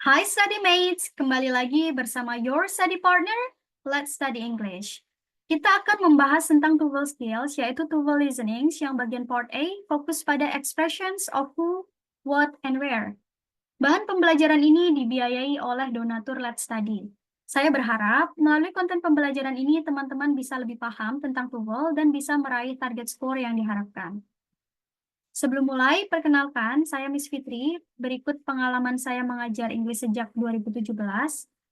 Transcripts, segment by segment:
Hai study mates, kembali lagi bersama your study partner, Let's Study English. Kita akan membahas tentang TOEFL skills, yaitu TOEFL listening, yang bagian part A, fokus pada expressions of who, what, and where. Bahan pembelajaran ini dibiayai oleh donatur Let's Study. Saya berharap melalui konten pembelajaran ini teman-teman bisa lebih paham tentang TOEFL dan bisa meraih target skor yang diharapkan. Sebelum mulai, perkenalkan, saya Miss Fitri. Berikut pengalaman saya mengajar Inggris sejak 2017.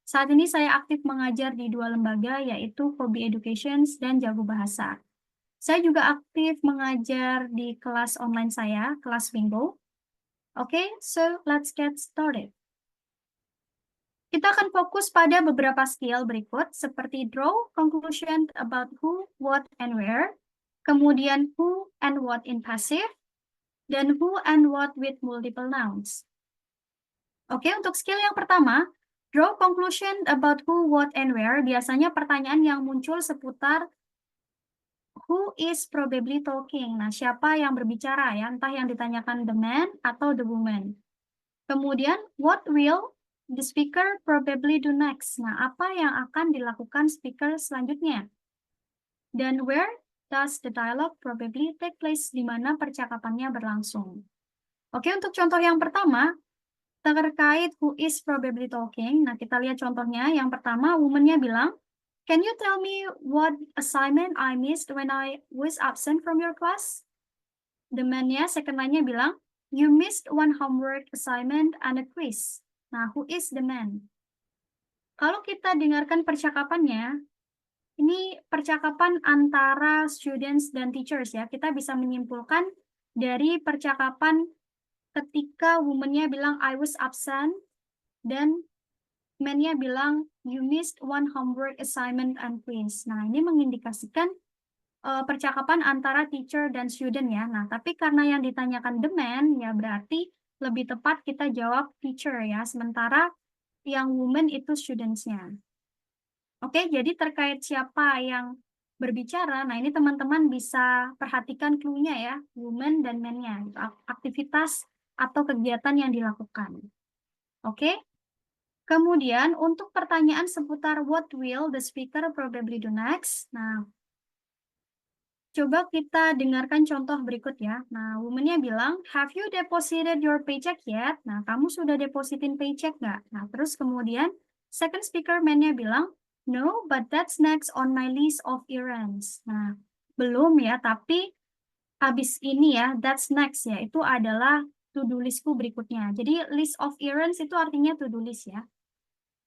Saat ini saya aktif mengajar di dua lembaga, yaitu Hobby Education dan Jago Bahasa. Saya juga aktif mengajar di kelas online saya, kelas Bingo. Oke, so let's get started. Kita akan fokus pada beberapa skill berikut, seperti draw conclusion about who, what, and where, kemudian who and what in passive, dan who and what with multiple nouns. Oke, untuk skill yang pertama, draw conclusion about who, what, and where. Biasanya pertanyaan yang muncul seputar who is probably talking. Nah, siapa yang berbicara ya, entah yang ditanyakan the man atau the woman. Kemudian, what will the speaker probably do next? Nah, apa yang akan dilakukan speaker selanjutnya? Dan where does the dialogue probably take place? Di mana percakapannya berlangsung. Oke, untuk contoh yang pertama, terkait who is probably talking. Nah, kita lihat contohnya. Yang pertama, woman-nya bilang, "Can you tell me what assignment I missed when I was absent from your class?" The man-nya, second line-nya bilang, "You missed one homework assignment and a quiz." Nah, who is the man? Kalau kita dengarkan percakapannya, ini percakapan antara students dan teachers ya. Kita bisa menyimpulkan dari percakapan ketika woman-nya bilang I was absent dan man-nya bilang you missed one homework assignment and quiz. Nah, ini mengindikasikan percakapan antara teacher dan student ya. Nah, tapi karena yang ditanyakan the man, ya berarti lebih tepat kita jawab teacher ya, sementara yang woman itu students-nya. Oke, jadi terkait siapa yang berbicara, nah ini teman-teman bisa perhatikan clue-nya ya, woman dan man-nya, aktivitas atau kegiatan yang dilakukan. Oke, kemudian untuk pertanyaan seputar what will the speaker probably do next, nah coba kita dengarkan contoh berikut ya. Nah, woman-nya bilang, have you deposited your paycheck yet? Nah, kamu sudah depositin paycheck nggak? Nah, terus kemudian second speaker man-nya bilang, no, but that's next on my list of errands. Nah, belum ya, tapi habis ini ya, that's next ya, itu adalah to-do listku berikutnya. Jadi list of errands itu artinya to-do list ya.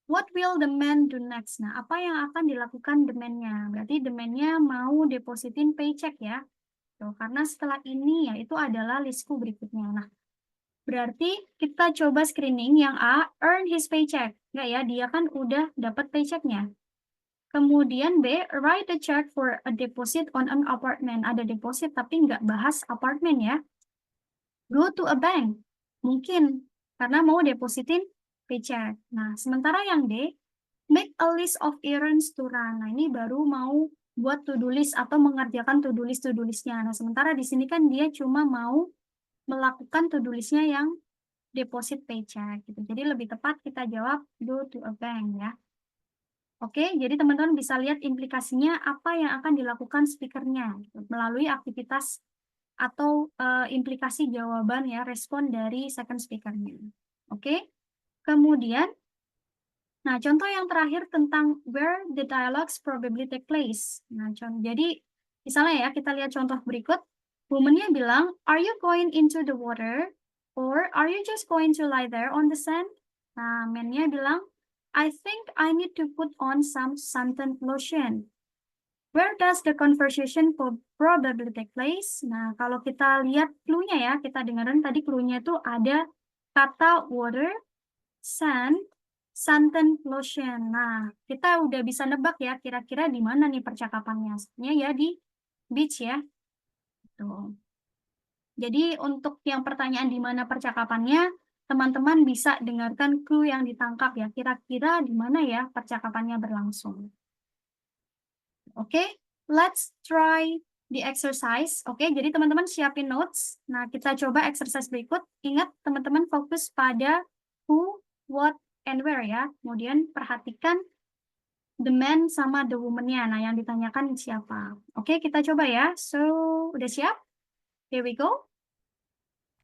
What will the man do next? Nah, apa yang akan dilakukan the man-nya? Berarti the man-nya mau depositin paycheck ya. Tuh, karena setelah ini ya, itu adalah listku berikutnya. Nah, berarti kita coba screening yang A, earn his paycheck. Enggak ya, dia kan udah dapat paychecknya. Kemudian B, write a check for a deposit on an apartment. Ada deposit tapi nggak bahas apartemen ya. Go to a bank. Mungkin karena mau depositin paycheck. Nah, sementara yang D, make a list of errands to run. Nah, ini baru mau buat to-do list atau mengerjakan to-do list-nya. Nah, sementara di sini kan dia cuma mau melakukan to-do list-nya yang deposit paycheck gitu. Jadi lebih tepat kita jawab go to a bank ya. Oke, jadi teman-teman bisa lihat implikasinya apa yang akan dilakukan speakernya gitu, melalui aktivitas atau implikasi jawaban ya, respon dari second speakernya. Oke, kemudian, nah contoh yang terakhir tentang where the dialogues probably take place. Nah, jadi misalnya ya, kita lihat contoh berikut. Woman-nya bilang, are you going into the water? Or are you just going to lie there on the sand? Nah, man-nya bilang, I think I need to put on some suntan lotion. Where does the conversation probably take place? Nah, kalau kita lihat clue-nya ya, kita dengerin tadi clue-nya itu ada kata water, sand, suntan lotion. Nah, kita udah bisa nebak ya, kira-kira di mana nih percakapannya. Sebenarnya ya di beach ya. Tuh. Jadi untuk yang pertanyaan di mana percakapannya, teman-teman bisa dengarkan clue yang ditangkap ya, kira-kira di mana ya percakapannya berlangsung. Oke, let's try the exercise. Oke, jadi teman-teman siapin notes. Nah, kita coba exercise berikut. Ingat, teman-teman fokus pada who, what, and where ya. Kemudian perhatikan the man sama the woman-nya. Nah, yang ditanyakan siapa. Oke, kita coba ya. So, udah siap? Here we go.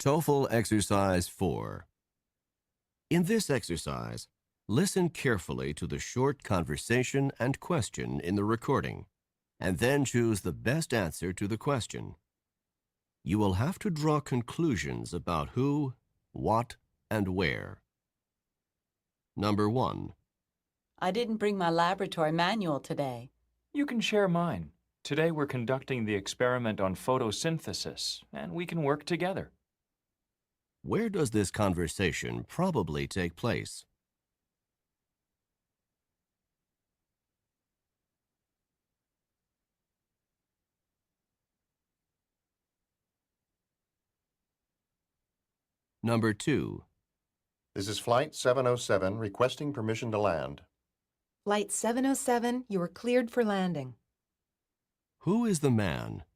TOEFL Exercise 4. In this exercise, listen carefully to the short conversation and question in the recording, and then choose the best answer to the question. You will have to draw conclusions about who, what, and where. Number 1. I didn't bring my laboratory manual today. You can share mine. Today we're conducting the experiment on photosynthesis, and we can work together. Where does this conversation probably take place? Number 2. This is Flight 707 requesting permission to land. Flight 707, you are cleared for landing. Who is the man?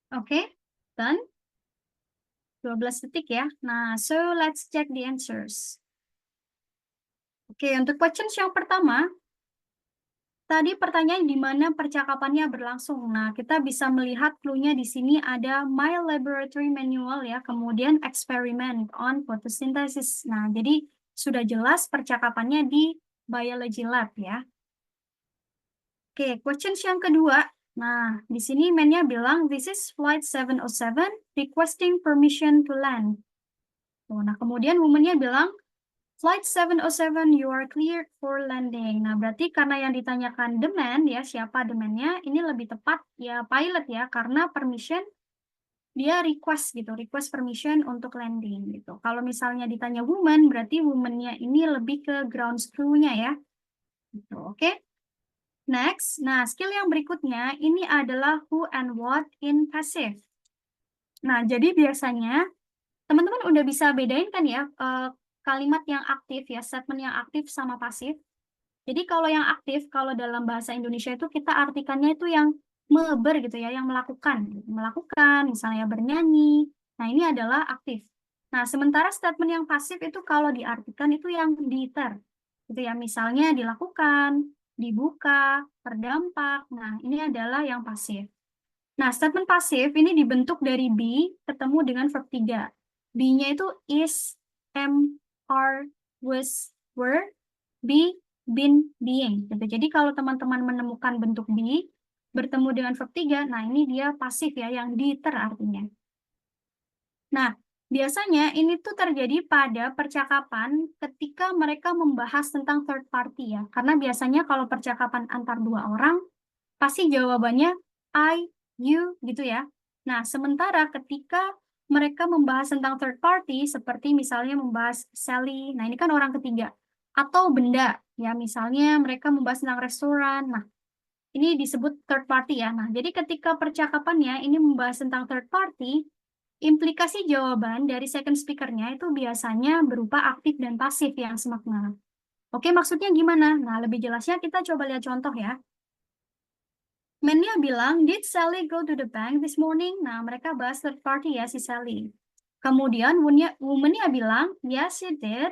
Oke, done. 12 detik ya. Nah, so let's check the answers. Oke, untuk questions yang pertama, tadi pertanyaan di mana percakapannya berlangsung. Nah, kita bisa melihat clue-nya di sini ada My Laboratory Manual ya, kemudian Experiment on Photosynthesis. Nah, jadi sudah jelas percakapannya di Biology Lab ya. Oke, questions yang kedua. Nah, di sini man-nya bilang, this is Flight 707 requesting permission to land. Tuh, nah, kemudian woman-nya bilang, Flight 707, you are cleared for landing. Nah, berarti karena yang ditanyakan the man, ya, siapa the man-nya, ini lebih tepat ya pilot ya, karena permission, dia request gitu, request permission untuk landing gitu. Kalau misalnya ditanya woman, berarti woman-nya ini lebih ke ground crew-nya ya. Gitu, oke? Next, nah skill yang berikutnya, ini adalah who and what in passive. Nah, jadi biasanya, teman-teman udah bisa bedain kan ya, kalimat yang aktif ya, statement yang aktif sama pasif. Jadi kalau yang aktif, kalau dalam bahasa Indonesia itu kita artikannya itu yang meber gitu ya, yang melakukan. Melakukan, misalnya bernyanyi. Nah ini adalah aktif. Nah sementara statement yang pasif itu kalau diartikan itu yang diter. Gitu ya, misalnya dilakukan, dibuka, terdampak. Nah ini adalah yang pasif. Nah statement pasif ini dibentuk dari be ketemu dengan verb 3. Be-nya itu is, am, are, was, were, be, been, being. Gitu. Jadi kalau teman-teman menemukan bentuk be bertemu dengan verb 3, nah ini dia pasif ya, yang diter artinya. Nah, biasanya ini tuh terjadi pada percakapan ketika mereka membahas tentang third party ya. Karena biasanya kalau percakapan antar dua orang, pasti jawabannya I, you gitu ya. Nah, sementara ketika mereka membahas tentang third party, seperti misalnya membahas Sally, nah ini kan orang ketiga. Atau benda, ya misalnya mereka membahas tentang restoran, nah ini disebut third party ya. Nah, jadi ketika percakapannya ini membahas tentang third party, implikasi jawaban dari second speaker-nya itu biasanya berupa aktif dan pasif yang semakna. Oke, maksudnya gimana? Nah, lebih jelasnya kita coba lihat contoh ya. Man-nya bilang, did Sally go to the bank this morning? Nah, mereka bahas third party ya, si Sally. Kemudian woman-nya bilang, yes, she did.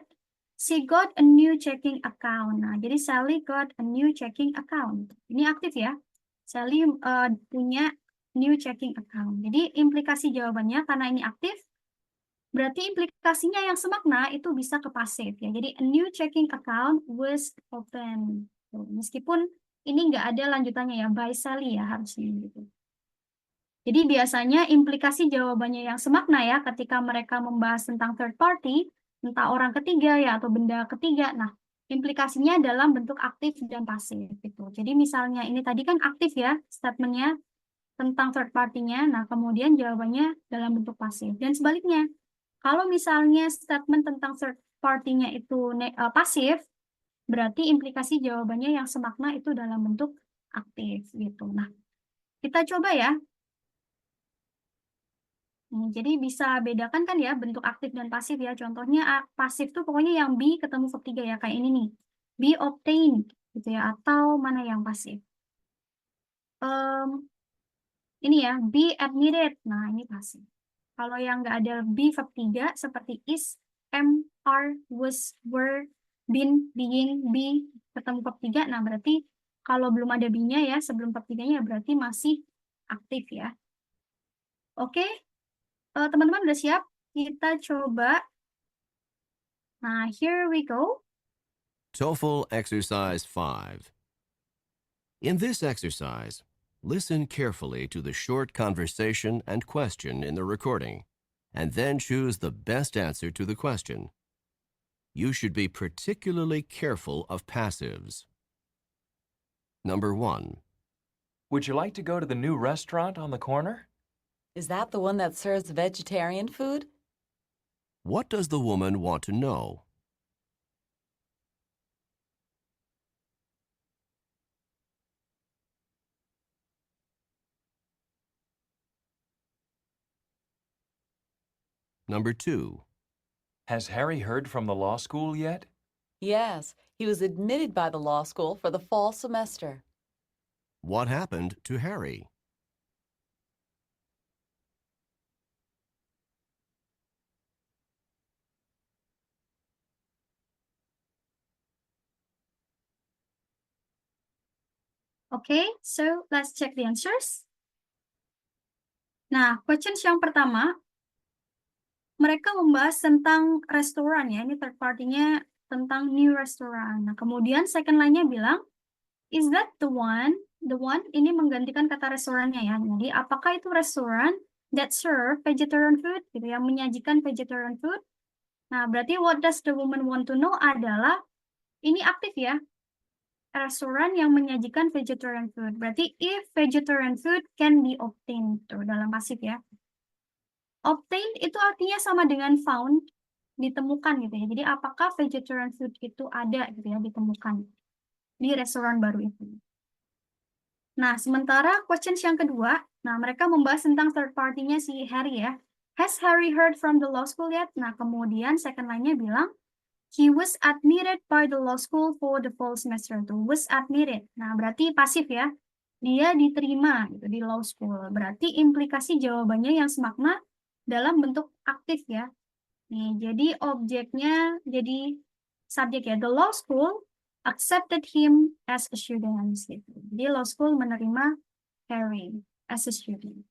She got a new checking account. Nah, jadi Sally got a new checking account. Ini aktif ya. Sally punya new checking account. Jadi implikasi jawabannya karena ini aktif, berarti implikasinya yang semakna itu bisa ke pasif ya. Jadi a new checking account was open. Tuh, meskipun ini nggak ada lanjutannya ya, by Sally ya harusnya gitu. Jadi biasanya implikasi jawabannya yang semakna ya ketika mereka membahas tentang third party, entah orang ketiga ya atau benda ketiga. Nah, implikasinya dalam bentuk aktif dan pasif gitu. Jadi misalnya ini tadi kan aktif ya statementnya tentang third party-nya, nah kemudian jawabannya dalam bentuk pasif. Dan sebaliknya, kalau misalnya statement tentang third party-nya itu pasif, berarti implikasi jawabannya yang semakna itu dalam bentuk aktif gitu. Nah, kita coba ya. Jadi bisa bedakan kan ya bentuk aktif dan pasif ya. Contohnya pasif tuh pokoknya yang be ketemu verb 3 ya, kayak ini nih. Be obtained gitu ya, atau mana yang pasif. Ini ya, be admitted. Nah, ini pasif. Kalau yang nggak ada be verb 3 seperti is, am, are, was, were, been, being, be, ketemu verb 3. Nah, berarti kalau belum ada be-nya ya, sebelum verb 3-nya berarti masih aktif ya. Oke, teman-teman udah siap? Kita coba. Nah, here we go. TOEFL Exercise 5. In this exercise, listen carefully to the short conversation and question in the recording, and then choose the best answer to the question. You should be particularly careful of passives. Number 1. Would you like to go to the new restaurant on the corner? Is that the one that serves vegetarian food? What does the woman want to know? Number 2. Has Harry heard from the law school yet? Yes, he was admitted by the law school for the fall semester. What happened to Harry? Okay, so let's check the answers. Nah, questions yang pertama, mereka membahas tentang restoran ya. Ini third party-nya tentang new restaurant. Nah, kemudian second line-nya bilang, is that the one? The one ini menggantikan kata restorannya ya. Jadi, apakah itu restoran that serve vegetarian food? Gitu, yang menyajikan vegetarian food. Nah, berarti what does the woman want to know adalah, ini aktif ya. Restoran yang menyajikan vegetarian food. Berarti if vegetarian food can be obtained. Tuh, dalam pasif ya. Obtained itu artinya sama dengan found, ditemukan gitu ya. Jadi apakah vegetarian food itu ada gitu ya, ditemukan di restoran baru itu. Nah, sementara questions yang kedua, nah mereka membahas tentang third party-nya si Harry ya. Has Harry heard from the law school yet? Nah, kemudian second line-nya bilang, he was admitted by the law school for the fall semester. Tuh, was admitted. Nah, berarti pasif ya. Dia diterima gitu di law school. Berarti implikasi jawabannya yang semakna dalam bentuk aktif ya. Nih, jadi objeknya jadi subjek ya. The law school accepted him as a student. Gitu. Jadi law school menerima Harry as a student.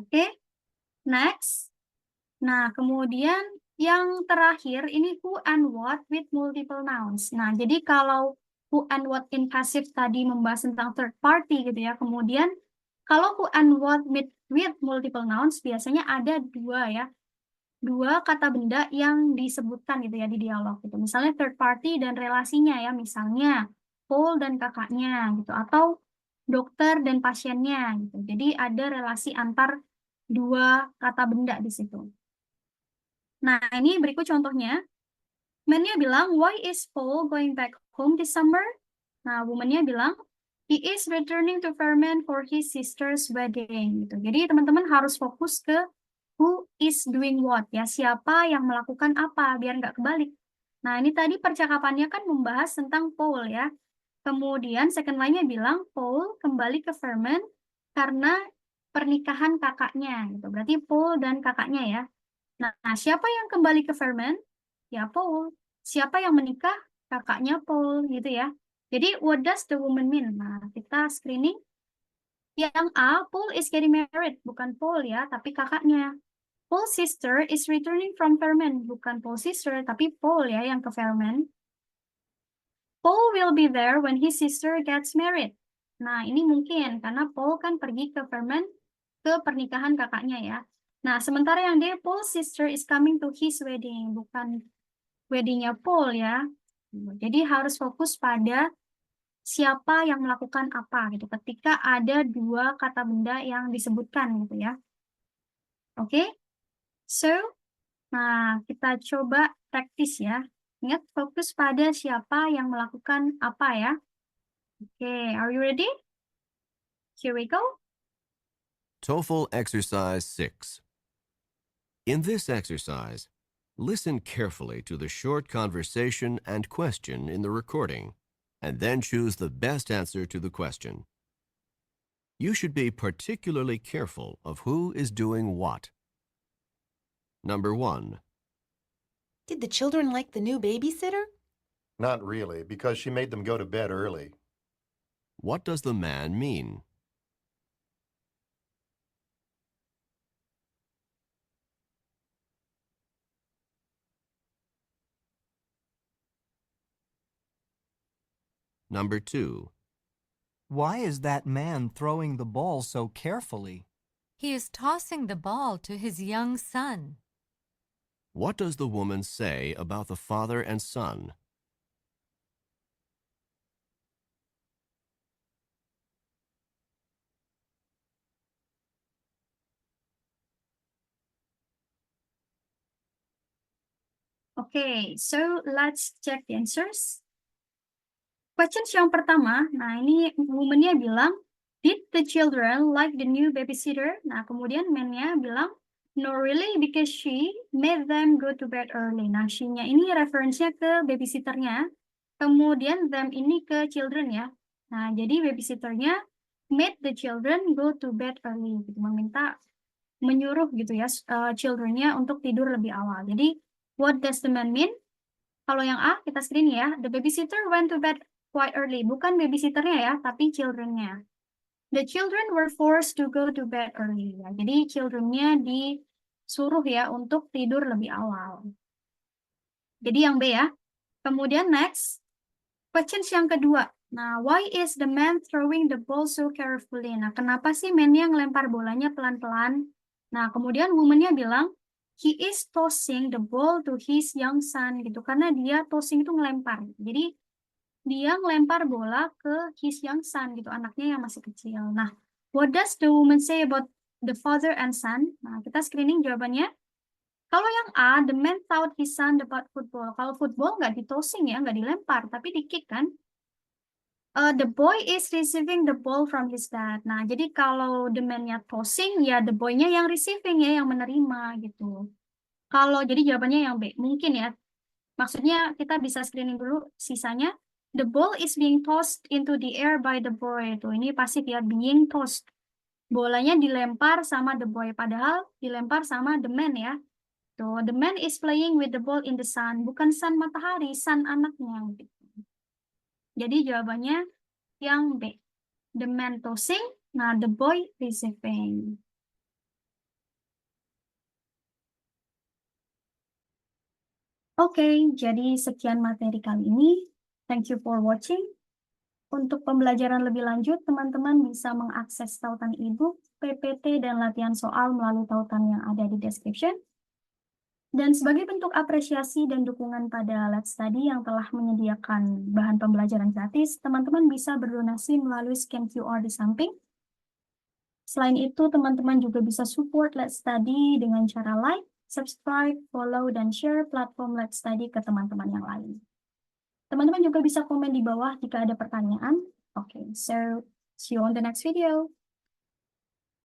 Oke, next. Nah, kemudian yang terakhir ini who and what with multiple nouns. Nah, jadi kalau who and what in passive tadi membahas tentang third party gitu ya. Kemudian kalau who and what with multiple nouns biasanya ada dua ya. Dua kata benda yang disebutkan gitu ya di dialog gitu. Misalnya third party dan relasinya ya. Misalnya Paul dan kakaknya gitu atau dokter dan pasiennya gitu. Jadi ada relasi antar dua kata benda di situ. Nah, ini berikut contohnya. Man-nya bilang, why is Paul going back home this summer? Nah, woman-nya bilang, he is returning to Fairmont for his sister's wedding. Gitu. Jadi, teman-teman harus fokus ke who is doing what, ya. Siapa yang melakukan apa, biar nggak kebalik. Nah, ini tadi percakapannya kan membahas tentang Paul, ya. Kemudian, second line-nya bilang, Paul kembali ke Fairmont karena pernikahan kakaknya. Gitu. Berarti Paul dan kakaknya, ya. Nah, siapa yang kembali ke Fairmont? Ya, Paul. Siapa yang menikah? Kakaknya Paul, gitu ya. Jadi, what does the woman mean? Nah, kita screening. Yang A, Paul is getting married. Bukan Paul ya, tapi kakaknya. Paul's sister is returning from Fairmont. Bukan Paul's sister, tapi Paul ya yang ke Fairmont. Paul will be there when his sister gets married. Nah, ini mungkin karena Paul kan pergi ke Fairmont ke pernikahan kakaknya ya. Nah, sementara yang D, Paul's sister is coming to his wedding. Bukan weddingnya Paul ya. Jadi harus fokus pada siapa yang melakukan apa gitu. Ketika ada dua kata benda yang disebutkan gitu ya. Oke? So, nah kita coba praktis ya. Ingat fokus pada siapa yang melakukan apa ya. Oke, are you ready? Here we go. TOEFL Exercise 6. In this exercise, listen carefully to the short conversation and question in the recording, and then choose the best answer to the question. You should be particularly careful of who is doing what. Number 1. Did the children like the new babysitter? Not really, because she made them go to bed early. What does the man mean? Number 2. Why is that man throwing the ball so carefully? He is tossing the ball to his young son. What does the woman say about the father and son? Okay, so let's check the answers. Questions yang pertama, nah ini woman-nya bilang, did the children like the new babysitter? Nah, kemudian man-nya bilang, no really because she made them go to bed early. Nah, she-nya ini reference-nya ke babysitternya, kemudian them ini ke children ya. Nah, jadi babysitternya made the children go to bed early, gitu, menyuruh gitu ya, children-nya untuk tidur lebih awal. Jadi, what does the man mean? Kalau yang A, kita screen ya, the babysitter went to bed quite early. Bukan babysitternya ya, tapi children-nya. The children were forced to go to bed early. Ya. Jadi children-nya disuruh ya untuk tidur lebih awal. Jadi yang B ya. Kemudian next, questions yang kedua. Nah, why is the man throwing the ball so carefully? Nah, kenapa sih man-nya ngelempar bolanya pelan-pelan? Nah, kemudian woman-nya bilang, he is tossing the ball to his young son gitu. Karena dia tossing itu ngelempar. Jadi dia ngelempar bola ke his young son gitu, anaknya yang masih kecil. Nah, what does the woman say about the father and son? Nah, kita screening jawabannya. Kalau yang A, the man taught his son about football. Kalau football nggak di-tossing ya, nggak dilempar, tapi di-kick kan. The boy is receiving the ball from his dad. Nah, jadi kalau the man-nya tossing, ya the boy-nya yang receiving ya, yang menerima gitu. Kalau jadi jawabannya yang B, mungkin ya. Maksudnya kita bisa screening dulu sisanya. The ball is being tossed into the air by the boy. Tuh, ini pasif ya, being tossed. Bolanya dilempar sama the boy, padahal dilempar sama the man ya. Tuh, the man is playing with the ball in the sun. Bukan sun matahari, sun anaknya. Gitu. Jadi jawabannya yang B. The man tossing, nah the boy receiving. Oke, jadi sekian materi kali ini. Thank you for watching. Untuk pembelajaran lebih lanjut, teman-teman bisa mengakses tautan e-book, PPT, dan latihan soal melalui tautan yang ada di description. Dan sebagai bentuk apresiasi dan dukungan pada Let's Study yang telah menyediakan bahan pembelajaran gratis, teman-teman bisa berdonasi melalui scan QR di samping. Selain itu, teman-teman juga bisa support Let's Study dengan cara like, subscribe, follow, dan share platform Let's Study ke teman-teman yang lain. Teman-teman juga bisa komen di bawah jika ada pertanyaan. Okay, so see you on the next video.